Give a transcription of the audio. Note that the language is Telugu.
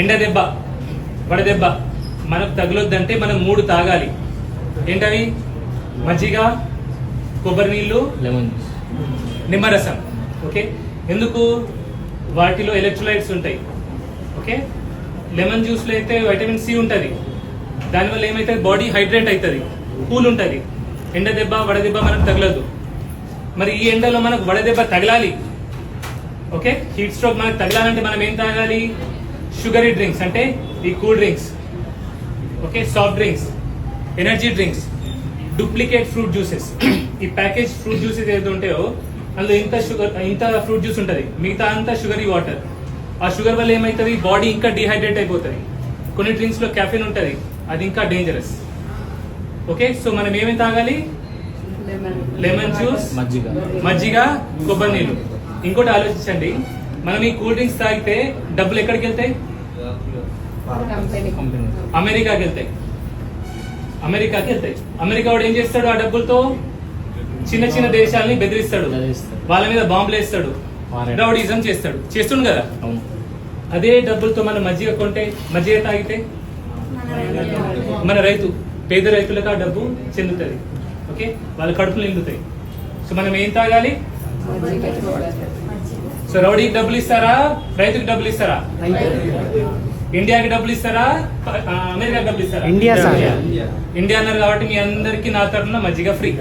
ఎండ దెబ్బ వడదెబ్బ మనకు తగులొద్దంటే మనం 3 తాగాలి. ఏంటవి? మజ్జిగ, కొబ్బరి నీళ్లు, లెమన్ నిమ్మరసం. ఓకే, ఎందుకు? వాటిలో ఎలక్ట్రోలైట్స్ ఉంటాయి. ఓకే, లెమన్ జ్యూస్ లో అయితే వైటమిన్ సి ఉంటుంది. దానివల్ల ఏమైతుంది? బాడీ హైడ్రేట్ అవుతుంది, కూల్ ఉంటుంది. ఎండ దెబ్బ వడదెబ్బ మనకు తగలదు. మరి ఈ ఎండలో మనకు వడదెబ్బ తగలాలి. ఓకే, హీట్ స్ట్రోక్ మనకు తగలాలంటే మనం ఏం తాగాలి? షుగరీ డ్రింక్స్, అంటే ఈ cool drinks, okay, soft drinks, energy drinks, duplicate fruit juices. ఈ ప్యాకేజ్ ఫ్రూట్ జ్యూసెస్ ఏదైతే ఉంటాయో అందులో ఇంత ఫ్రూట్ జ్యూస్ ఉంటుంది, మిగతా అంతా షుగరీ వాటర్. ఆ షుగర్ వల్ల ఏమవుతుంది? బాడీ ఇంకా డిహైడ్రేట్ అయిపోతుంది. కొన్ని డ్రింక్స్ లో కెఫిన్ ఉంటుంది, అది ఇంకా డేంజరస్. ఓకే, సో మనం ఏమేమి తాగాలి? లెమన్ జ్యూస్, మజ్జిగ, కొబ్బరి నీళ్ళు. ఇంకోటి ఆలోచించండి, మనం ఈ కూల్ డ్రింక్స్ తాగితే డబ్బులు ఎక్కడికి వెళ్తాయి? అమెరికాకి వెళ్తాయి. అమెరికా వాడు ఏం చేస్తాడు? ఆ డబ్బులతో చిన్న చిన్న దేశాలని బెదిరిస్తాడు, వాళ్ళ మీద బాంబులు వేస్తాడు, రౌడీజం చేస్తుండు కదా. అదే డబ్బులతో మనం మజ్జిగ కొంటే, మజ్జిగ తాగితే మన పేద రైతులకు ఆ డబ్బు చెందుతుంది. ఓకే, వాళ్ళ కడుపులు నిండుతాయి. సో మనం ఏం తాగాలి? సో రౌడీకి డబ్బులు ఇస్తారా? రైతుకి డబ్బులు ఇస్తారా? ఇండియాకి డబ్బులు ఇస్తారా? అమెరికాకి డబ్బులు ఇస్తారా? ఇండియా అన్నారు కాబట్టి మీ అందరికి నా తరఫున మజ్జిగ ఫ్రీ.